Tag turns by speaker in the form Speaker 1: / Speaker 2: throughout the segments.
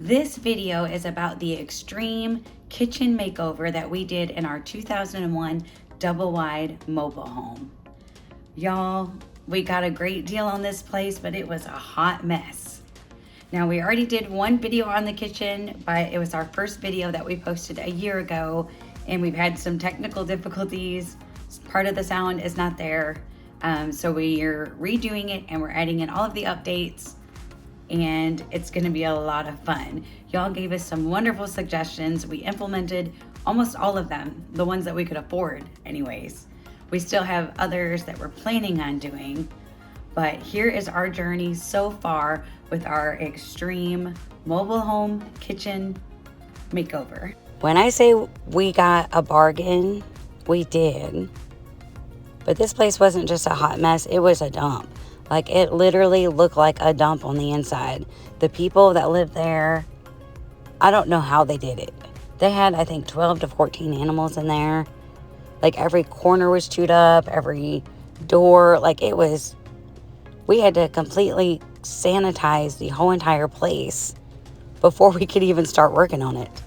Speaker 1: This video is about the extreme kitchen makeover that we did in our 2001 double wide mobile home. Y'all, we got a great deal on this place, but it was a hot mess. Now, we already did one video on the kitchen, but it was our first video that we posted a year ago, and we've had some technical difficulties. Part of the sound is not there, so we're redoing it and we're adding in all of the updates, and it's gonna be a lot of fun. Y'all gave us some wonderful suggestions. We implemented almost all of them, the ones that we could afford anyways. We still have others that we're planning on doing, but here is our journey so far with our extreme mobile home kitchen makeover. When I say we got a bargain, we did. But this place wasn't just a hot mess, it was a dump. Like, it literally looked like a dump on the inside. The people that lived there, I don't know how they did it. They had, I think, 12 to 14 animals in there. Like, every corner was chewed up, every door. Like, it was, we had to completely sanitize the whole entire place before we could even start working on it.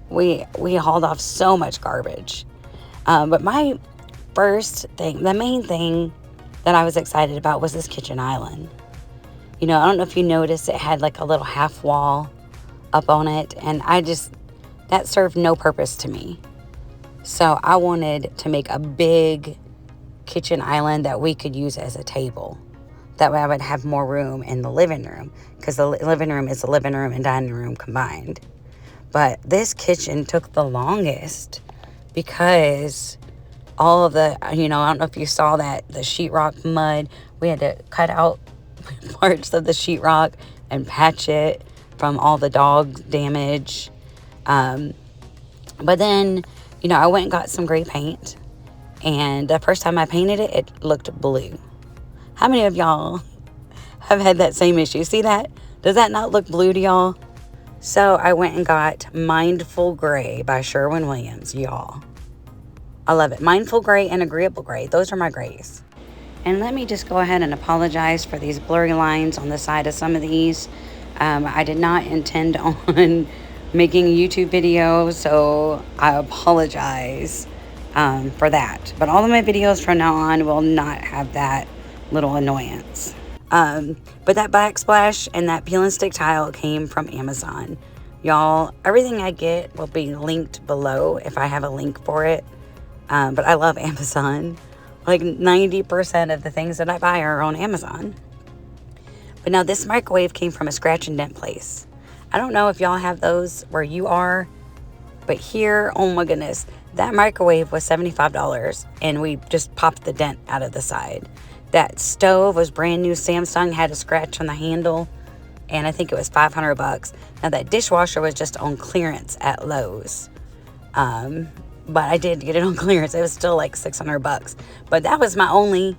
Speaker 1: We hauled off so much garbage. But my first thing, the main thing that I was excited about was this kitchen island. You know, I don't know if you noticed, it had like a little half wall up on it, and that served no purpose to me. So I wanted to make a big kitchen island that we could use as a table. That way I would have more room in the living room, because the living room is the living room and dining room combined. But this kitchen took the longest because all of the, you know, I don't know if you saw that, the sheetrock mud, we had to cut out parts of the sheetrock and patch it from all the dog damage. But then, you know, I went and got some gray paint, and the first time I painted it, it looked blue. How many of y'all have had that same issue? See that? Does that not look blue to y'all? So I went and got Mindful Gray by Sherwin Williams, y'all. I love it. Mindful Gray and Agreeable Gray. Those are my grays. And let me just go ahead and apologize for these blurry lines on the side of some of these. I did not intend on making a YouTube video, so I apologize for that. But all of my videos from now on will not have that little annoyance. But that backsplash and that peel and stick tile came from Amazon. Y'all, everything I get will be linked below if I have a link for it. But I love Amazon. Like 90% of the things that I buy are on Amazon. But now this microwave came from a scratch and dent place. I don't know if y'all have those where you are, but here, oh my goodness, that microwave was $75 and we just popped the dent out of the side. That stove was brand new Samsung, had a scratch on the handle, and I think it was $500. Now that dishwasher was just on clearance at Lowe's. But I did get it on clearance. It was still like $600. But that was my only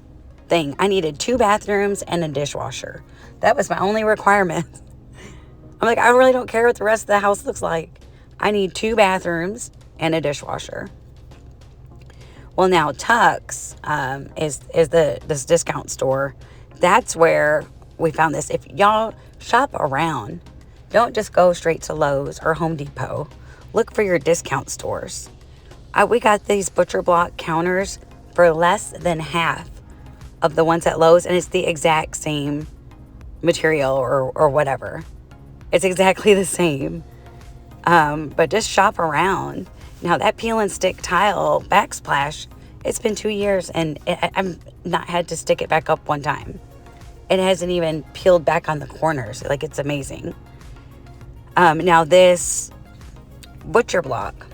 Speaker 1: thing. I needed 2 bathrooms and a dishwasher. That was my only requirement. I'm like, I really don't care what the rest of the house looks like. I need 2 bathrooms and a dishwasher. Well, now Tuck's is this discount store. That's where we found this. If y'all shop around, don't just go straight to Lowe's or Home Depot. Look for your discount stores. We got these butcher block counters for less than half of the ones at Lowe's, and it's the exact same material or whatever. It's exactly the same. But just shop around. Now that peel and stick tile backsplash, it's been 2 years and I've not had to stick it back up one time. It hasn't even peeled back on the corners. Like, it's amazing. Now this butcher block,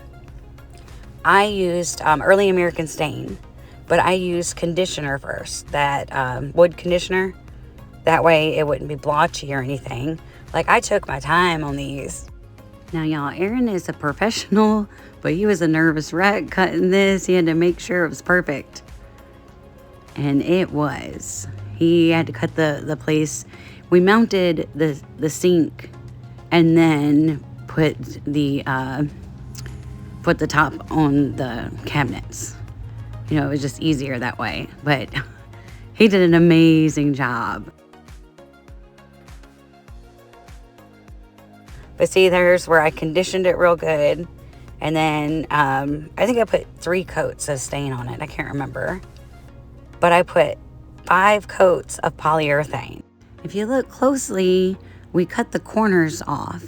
Speaker 1: I used Early American Stain, but I used conditioner first, that wood conditioner. That way it wouldn't be blotchy or anything. Like, I took my time on these. Now, y'all, Aaron is a professional, but he was a nervous wreck cutting this. He had to make sure it was perfect. And it was. He had to cut the place. We mounted the sink and then put the top on the cabinets. You know, it was just easier that way. But he did an amazing job. But see, there's where I conditioned it real good. And then I think I put 3 coats of stain on it. I can't remember. But I put 5 coats of polyurethane. If you look closely, we cut the corners off.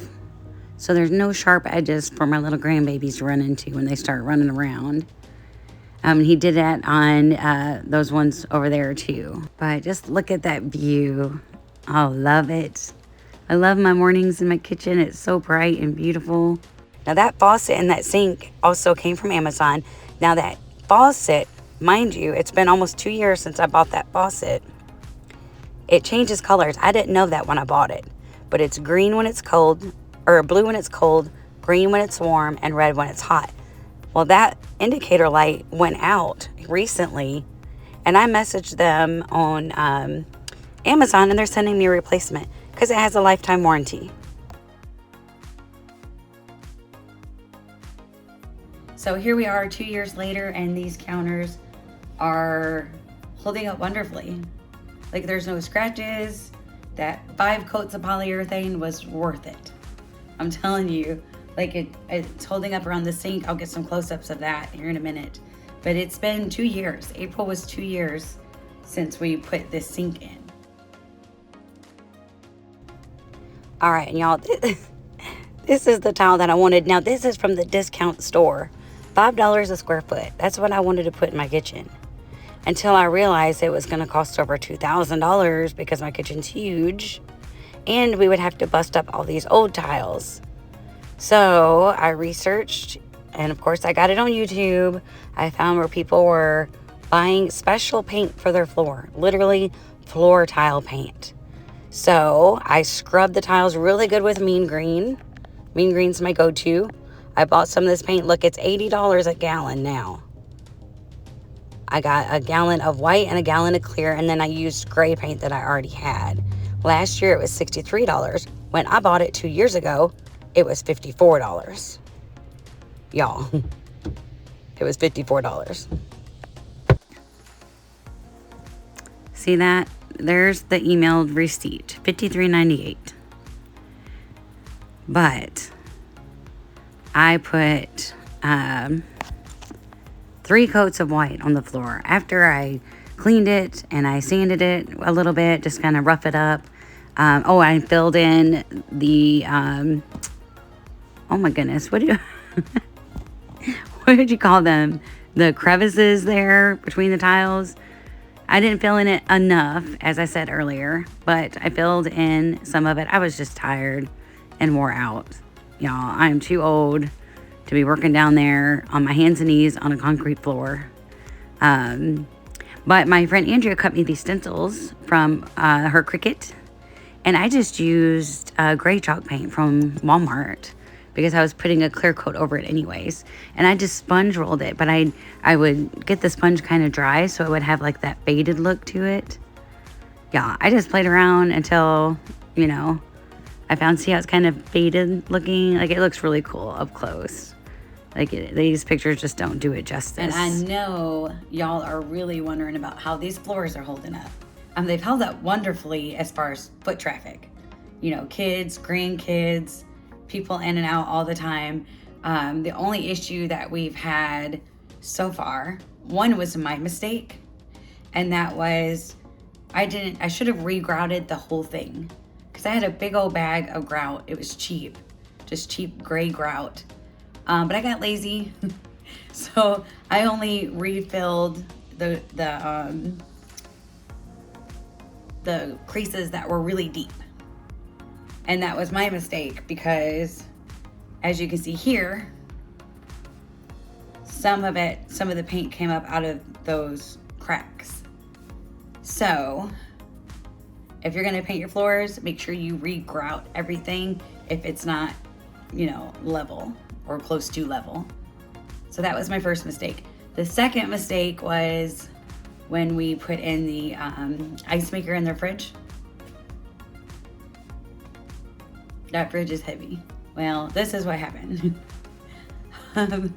Speaker 1: So there's no sharp edges for my little grandbabies to run into when they start running around. He did that on those ones over there too. But just look at that view. I love it. I love my mornings in my kitchen. It's so bright and beautiful. Now that faucet and that sink also came from Amazon. Now that faucet, mind you, it's been almost 2 years since I bought that faucet. It changes colors. I didn't know that when I bought it. But it's green when it's cold, or blue when it's cold, green when it's warm, and red when it's hot. Well, that indicator light went out recently, and I messaged them on Amazon, and they're sending me a replacement because it has a lifetime warranty. So here we are 2 years later, and these counters are holding up wonderfully. Like, there's no scratches. That 5 coats of polyurethane was worth it. I'm telling you, like it's holding up around the sink. I'll get some close-ups of that here in a minute. But it's been 2 years. April was 2 years since we put this sink in. All right, and y'all, this is the tile that I wanted. Now, this is from the discount store. $5 a square foot. That's what I wanted to put in my kitchen. Until I realized it was going to cost over $2,000 because my kitchen's huge. And we would have to bust up all these old tiles. So I researched, and of course I got it on YouTube. I found where people were buying special paint for their floor. Literally floor tile paint. So I scrubbed the tiles really good with mean green. Mean green's my go-to. I bought some of this paint. Look, it's $80 a gallon now. I got a gallon of white and a gallon of clear, and then I used gray paint that I already had. Last year it was $63. When I bought it 2 years ago, it was $54. Y'all, it was $54. See that? There's the emailed receipt, $53.98. But I put 3 coats of white on the floor after I cleaned it and I sanded it a little bit, just kind of rough it up. I filled in the oh my goodness, what did you call them? The crevices there between the tiles. I didn't fill in it enough, as I said earlier, but I filled in some of it. I was just tired and wore out. Y'all, I'm too old to be working down there on my hands and knees on a concrete floor. But my friend Andrea cut me these stencils from her Cricut. And I just used gray chalk paint from Walmart because I was putting a clear coat over it anyways. And I just sponge rolled it, but I would get the sponge kind of dry so it would have like that faded look to it. Yeah, I just played around until, I found, see how it's kind of faded looking? Like, it looks really cool up close. Like, these pictures just don't do it justice. And I know y'all are really wondering about how these floors are holding up. They've held up wonderfully as far as foot traffic. Kids, grandkids, people in and out all the time. The only issue that we've had so far, one was my mistake, and that was I should have regrouted the whole thing because I had a big old bag of grout. It was cheap, just cheap gray grout. But I got lazy, so I only refilled the creases that were really deep. And that was my mistake because, as you can see here, some of the paint came up out of those cracks. So if you're gonna paint your floors, make sure you re-grout everything if it's not, level or close to level. So that was my first mistake. The second mistake was when we put in the ice maker in their fridge. That fridge is heavy. Well, this is what happened. That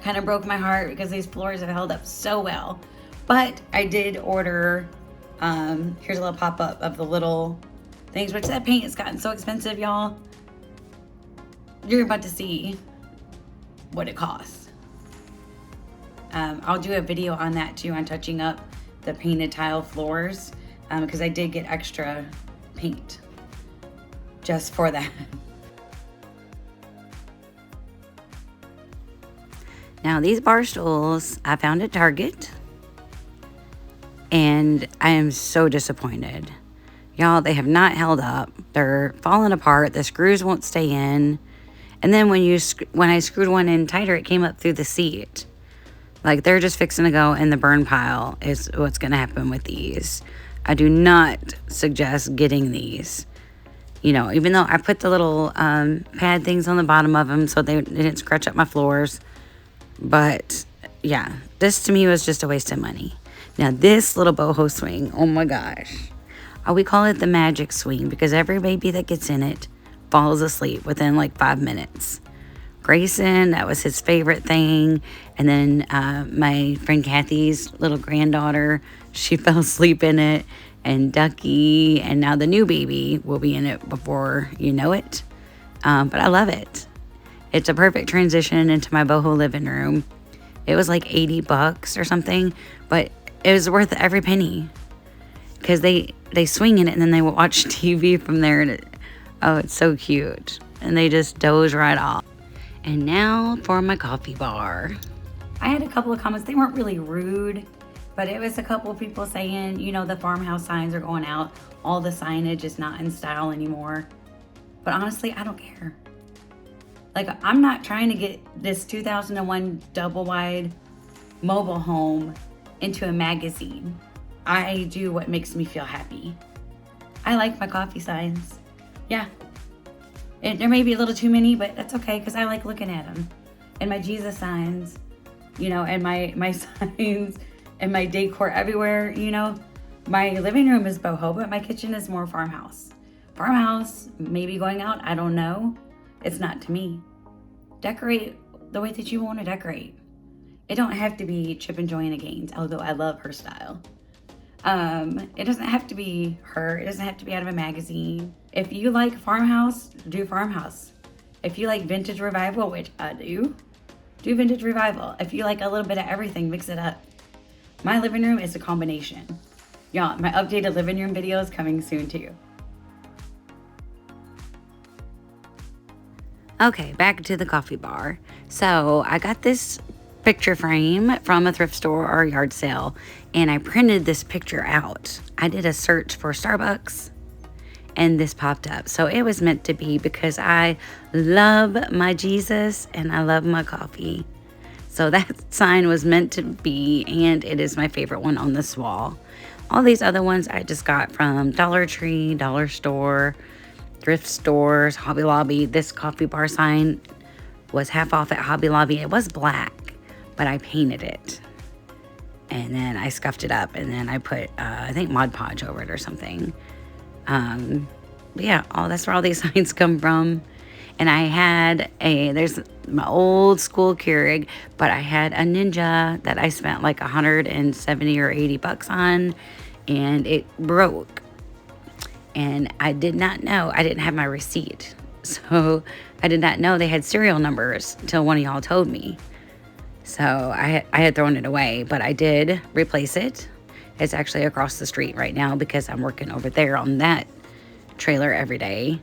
Speaker 1: kind of broke my heart because these floors have held up so well. But I did order, here's a little pop-up of the little things, which that paint has gotten so expensive, y'all. You're about to see what it costs. I'll do a video on that too, on touching up the painted tile floors, because I did get extra paint just for that. Now these bar stools I found at Target, and I am so disappointed. Y'all, they have not held up. They're falling apart. The screws won't stay in. And then when I screwed one in tighter, it came up through the seat. Like, they're just fixing to go in the burn pile is what's going to happen with these. I do not suggest getting these. You know, even though I put the little pad things on the bottom of them so they didn't scratch up my floors. But, yeah, this to me was just a waste of money. Now, this little boho swing, oh my gosh. We call it the magic swing because every baby that gets in it falls asleep within like 5 minutes. Grayson, that was his favorite thing. And then my friend Kathy's little granddaughter, she fell asleep in it. And Ducky, and now the new baby will be in it before you know it. But I love it. It's a perfect transition into my boho living room. It was like $80 or something, but it was worth every penny. Because they swing in it and then they watch TV from there. And it's so cute. And they just doze right off. And now for my coffee bar. I had a couple of comments. They weren't really rude, but it was a couple of people saying, you know, the Farmhouse signs are going out. All the signage is not in style anymore. But honestly, I don't care. Like, I'm not trying to get this 2001 double wide mobile home into a magazine. I do what makes me feel happy. I like my coffee signs. Yeah. There may be a little too many, but that's okay because I like looking at them. And my Jesus signs, you know, and my signs and my decor everywhere, you know. My living room is boho, but my kitchen is more farmhouse. Farmhouse, maybe going out, I don't know. It's not to me. Decorate the way that you want to decorate. It don't have to be Chip and Joanna Gaines, although I love her style. It doesn't have to be her. It doesn't have to be out of a magazine. If you like farmhouse, do farmhouse. If you like vintage revival, which I do vintage revival. If you like a little bit of everything, mix it up. My living room is a combination. Y'all, my updated living room video is coming soon too. Okay, back to the coffee bar. So I got this picture frame from a thrift store or a yard sale, and I printed this picture out. I did a search for Starbucks, and this popped up. So it was meant to be because I love my Jesus and I love my coffee. So that sign was meant to be, and it is my favorite one on this wall. All these other ones I just got from Dollar Tree, Dollar Store, thrift stores, Hobby Lobby. This coffee bar sign was half off at Hobby Lobby. It was black, but I painted it. And then I scuffed it up, and then I put, I think, Mod Podge over it or something. But yeah, that's where all these signs come from. And I had there's my old school Keurig, but I had a Ninja that I spent like $170 or $80 on, and it broke. And I did not know, I didn't have my receipt. So I did not know they had serial numbers until one of y'all told me. So I had thrown it away, but I did replace it. It's actually across the street right now because I'm working over there on that trailer every day.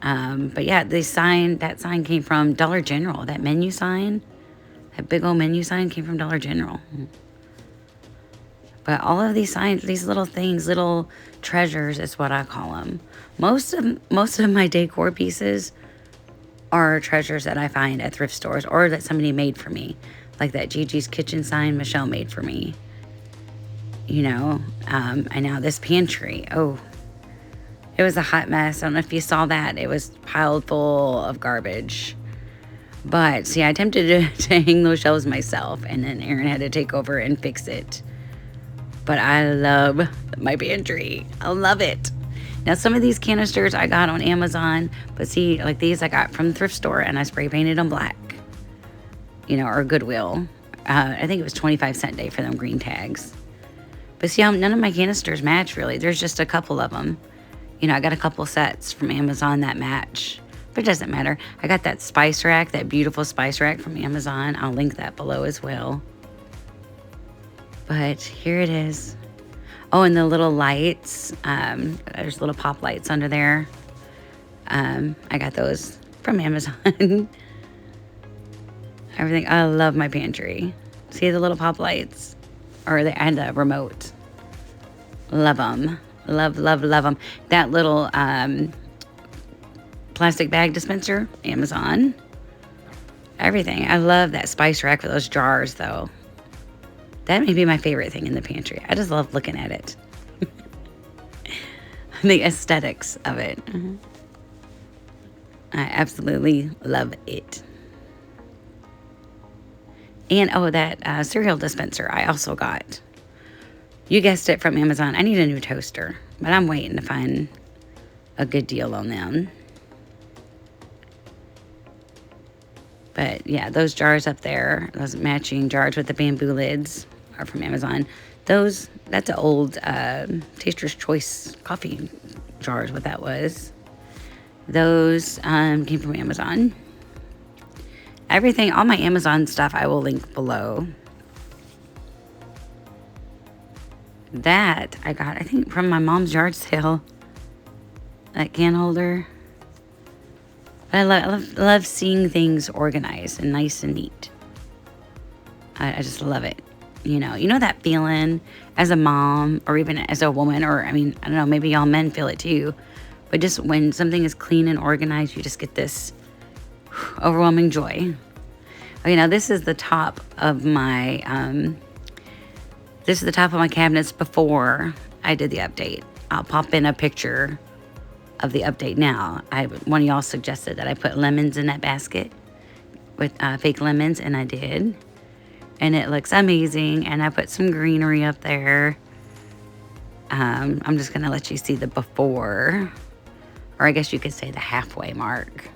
Speaker 1: But yeah, that sign came from Dollar General. That menu sign, that big old menu sign came from Dollar General. But all of these signs, these little things, little treasures is what I call them. Most of my decor pieces are treasures that I find at thrift stores or that somebody made for me. Like that Gigi's Kitchen sign Michelle made for me. You know, and now this pantry. Oh, it was a hot mess. I don't know if you saw that. It was piled full of garbage. But see, I attempted to hang those shelves myself, and then Aaron had to take over and fix it. But I love my pantry. I love it. Now, some of these canisters I got on Amazon, but see, like these I got from the thrift store, and I spray painted them black. You know, or Goodwill. I think it was 25-cent day for them green tags. But see how none of my canisters match, really. There's just a couple of them. You know, I got a couple sets from Amazon that match, but it doesn't matter. I got that spice rack, that beautiful spice rack from Amazon. I'll link that below as well. But here it is. Oh, and the little lights. There's little pop lights under there. I got those from Amazon. Everything. I love my pantry. See the little pop lights? Or they had a remote. Love them. Love, love, love them. That little plastic bag dispenser, Amazon. Everything. I love that spice rack with those jars, though. That may be my favorite thing in the pantry. I just love looking at it. The aesthetics of it. I absolutely love it. And, oh, that cereal dispenser I also got. You guessed it, from Amazon. I need a new toaster, but I'm waiting to find a good deal on them. But, yeah, those jars up there, those matching jars with the bamboo lids are from Amazon. That's an old Taster's Choice coffee jars, what that was. Those came from Amazon. Everything, all my Amazon stuff, I will link below. That I got, I think, from my mom's yard sale. That can holder. But I love seeing things organized and nice and neat. I just love it. You know that feeling as a mom, or even as a woman, or I mean, I don't know, maybe y'all men feel it too. But just when something is clean and organized, you just get this overwhelming joy. You know, this is the top of my cabinets before I did the update. I'll pop in a picture of the update now. One of y'all suggested that I put lemons in that basket with fake lemons, and I did. And it looks amazing. And I put some greenery up there. I'm just going to let you see the before. Or I guess you could say the halfway mark.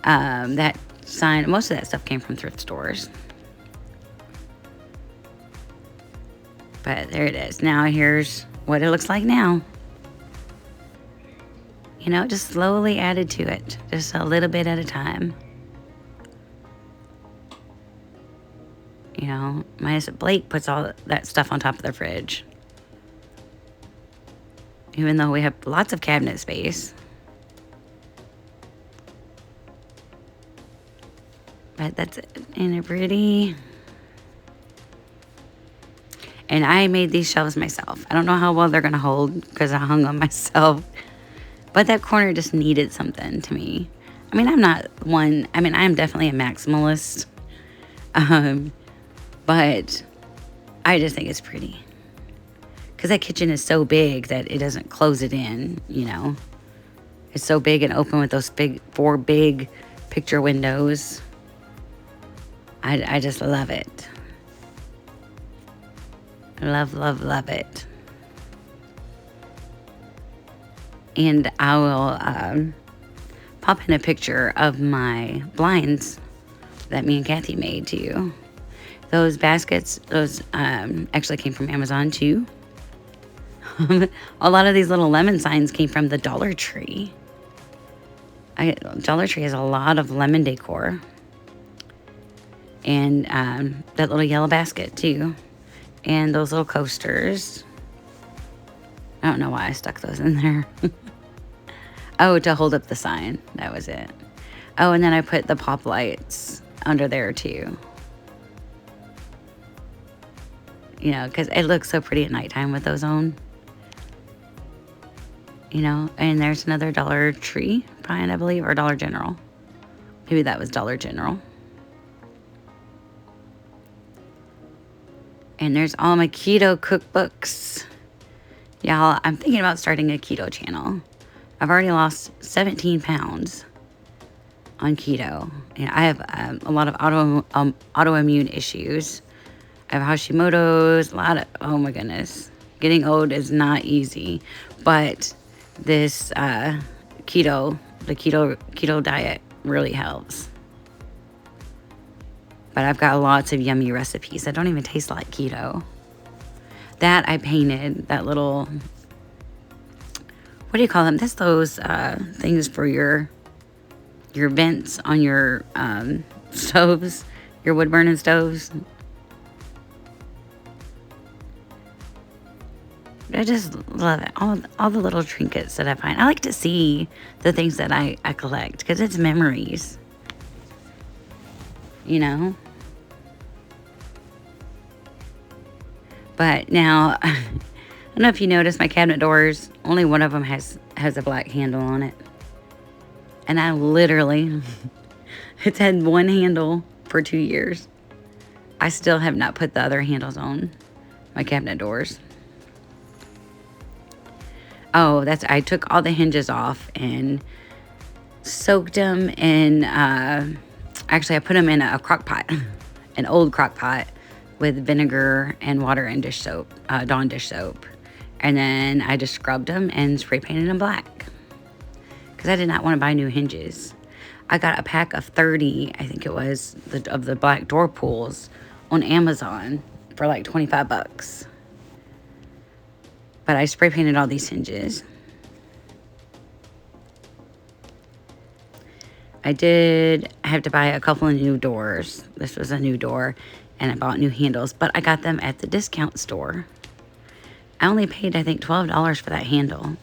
Speaker 1: That sign, most of that stuff came from thrift stores. But there it is. Now here's what it looks like now. You know, just slowly added to it. Just a little bit at a time. You know, Blake puts all that stuff on top of the fridge. Even though we have lots of cabinet space. But that's it. Ain't it pretty? And I made these shelves myself. I don't know how well they're going to hold because I hung them myself. But that corner just needed something to me. I mean, I'm definitely a maximalist. But I just think it's pretty. Because that kitchen is so big that it doesn't close it in, you know. It's so big and open with those four big picture windows. I just love it. Love, love, love it. And I will pop in a picture of my blinds that me and Kathy made too. Those baskets, those actually came from Amazon too. A lot of these little lemon signs came from the Dollar Tree. Dollar Tree has a lot of lemon decor. And that little yellow basket too. And those little coasters. I don't know why I stuck those in there. Oh, to hold up the sign. That was it. Oh, and then I put the pop lights under there too. You know, because it looks so pretty at nighttime with those on. You know, and there's another Dollar Tree sign, I believe, or Dollar General. Maybe that was Dollar General. And there's all my keto cookbooks. Y'all, I'm thinking about starting a keto channel. I've already lost 17 pounds on keto. And I have a lot of autoimmune issues. I have Hashimoto's, oh my goodness. Getting old is not easy. But this the keto diet really helps. But I've got lots of yummy recipes that don't even taste like keto. That I painted, that little what do you call them? That's those things for your vents on your stoves, your wood burning stoves. I just love it. All the little trinkets that I find. I like to see the things that I collect because it's memories. You know? But now, I don't know if you noticed my cabinet doors, only one of them has a black handle on it. And I literally, it's had one handle for 2 years. I still have not put the other handles on my cabinet doors. Oh, I took all the hinges off and soaked them in, actually I put them in a crock pot, an old crock pot with vinegar and water and dish soap, Dawn dish soap. And then I just scrubbed them and spray painted them black because I did not want to buy new hinges. I got a pack of 30, I think it was, of the black door pulls on Amazon for like 25 bucks. But I spray painted all these hinges. I did have to buy a couple of new doors. This was a new door, and I bought new handles, but I got them at the discount store. I only paid, I think, $12 for that handle.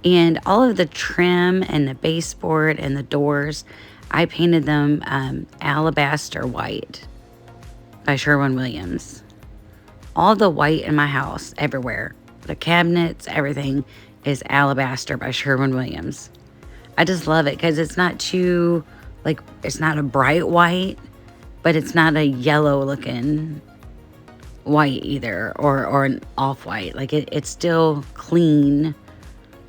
Speaker 1: And all of the trim and the baseboard and the doors, I painted them Alabaster white by Sherwin Williams. All the white in my house, everywhere, the cabinets, everything is Alabaster by Sherwin Williams. I just love it because it's not too, like, it's not a bright white, but it's not a yellow looking white either, or an off-white. Like, it's still clean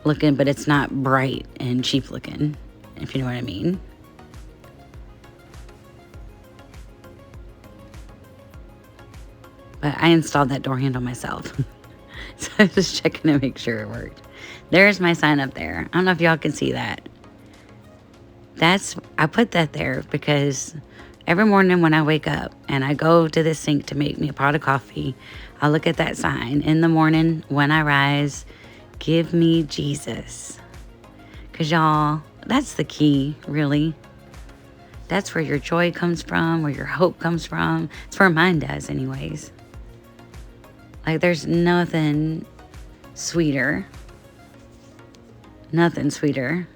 Speaker 1: looking, but it's not bright and cheap looking, if you know what I mean. But I installed that door handle myself. So I was just checking to make sure it worked. There's my sign up there. I don't know if y'all can see that. I put that there because every morning when I wake up and I go to the sink to make me a pot of coffee, I look at that sign. In the morning when I rise, give me Jesus. Because y'all, that's the key, really. That's where your joy comes from, where your hope comes from. It's where mine does anyways. Like, there's nothing sweeter. Nothing sweeter.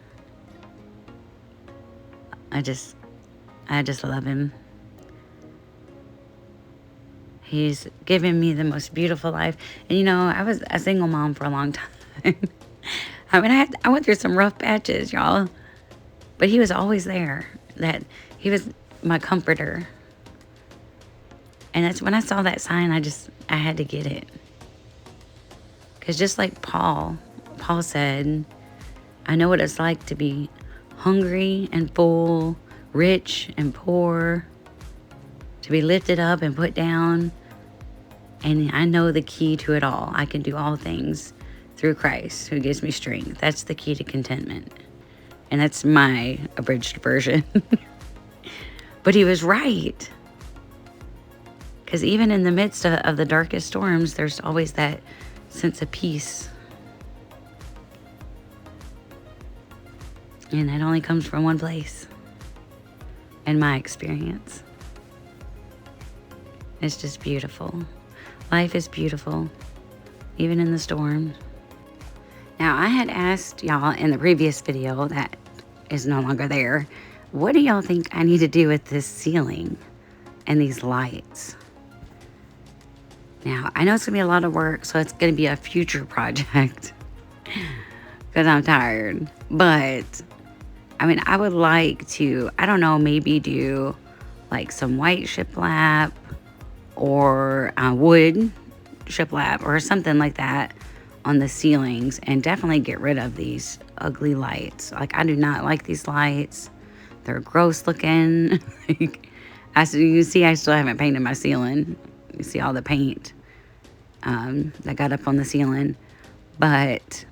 Speaker 1: I just love him. He's given me the most beautiful life. And you know, I was a single mom for a long time. I mean, I went through some rough patches, y'all. But he was always there. He was my comforter. And that's when I saw that sign, I had to get it. Because just like Paul said, I know what it's like to be hungry and full, rich and poor, to be lifted up and put down. And I know the key to it all. I can do all things through Christ who gives me strength. That's the key to contentment. And that's my abridged version. But he was right. Because even in the midst of the darkest storms, there's always that sense of peace. And that only comes from one place, in my experience. It's just beautiful. Life is beautiful, even in the storms. Now, I had asked y'all in the previous video that is no longer there, what do y'all think I need to do with this ceiling and these lights? Now, I know it's going to be a lot of work, so it's going to be a future project because I'm tired. But, I mean, I would like to, I don't know, maybe do like some white shiplap or wood shiplap or something like that on the ceilings, and definitely get rid of these ugly lights. Like, I do not like these lights. They're gross looking. You see, I still haven't painted my ceiling. You see all the paint that got up on the ceiling. But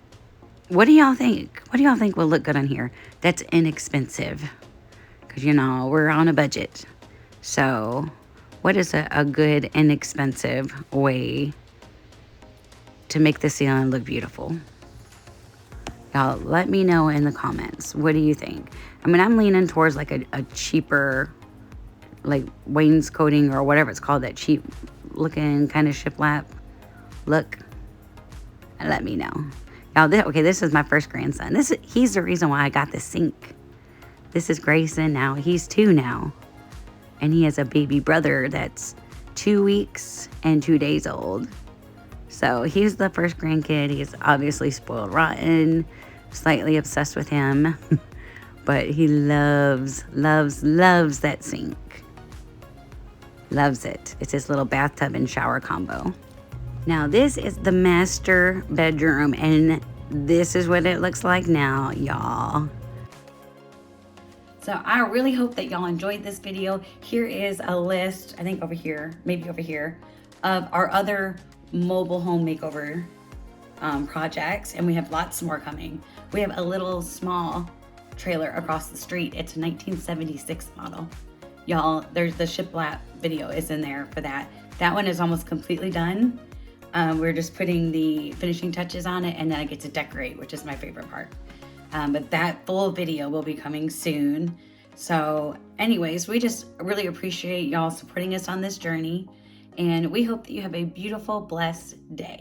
Speaker 1: what do y'all think? What do y'all think will look good on here that's inexpensive? Because, you know, we're on a budget. So what is a good inexpensive way to make the ceiling look beautiful? Y'all, let me know in the comments. What do you think? I mean, I'm leaning towards like a cheaper, like wainscoting or whatever it's called, that cheap looking kind of shiplap look. Let me know. Y'all, okay, this is my first grandson. He's the reason why I got this sink. This is Grayson now. He's 2 now. And he has a baby brother that's 2 weeks and 2 days old. So he's the first grandkid. He's obviously spoiled rotten, slightly obsessed with him. But he loves that sink. Loves it. It's his little bathtub and shower combo. Now this is the master bedroom, and this is what it looks like now, y'all. So I really hope that y'all enjoyed this video. Here is a list, I think over here, maybe over here, of our other mobile home makeover projects, and we have lots more coming. We have a little small trailer across the street. It's a 1976 model. Y'all, there's the shiplap video is in there for that. That one is almost completely done. We're just putting the finishing touches on it, and then I get to decorate, which is my favorite part. But that full video will be coming soon. So anyways, we just really appreciate y'all supporting us on this journey, and we hope that you have a beautiful, blessed day.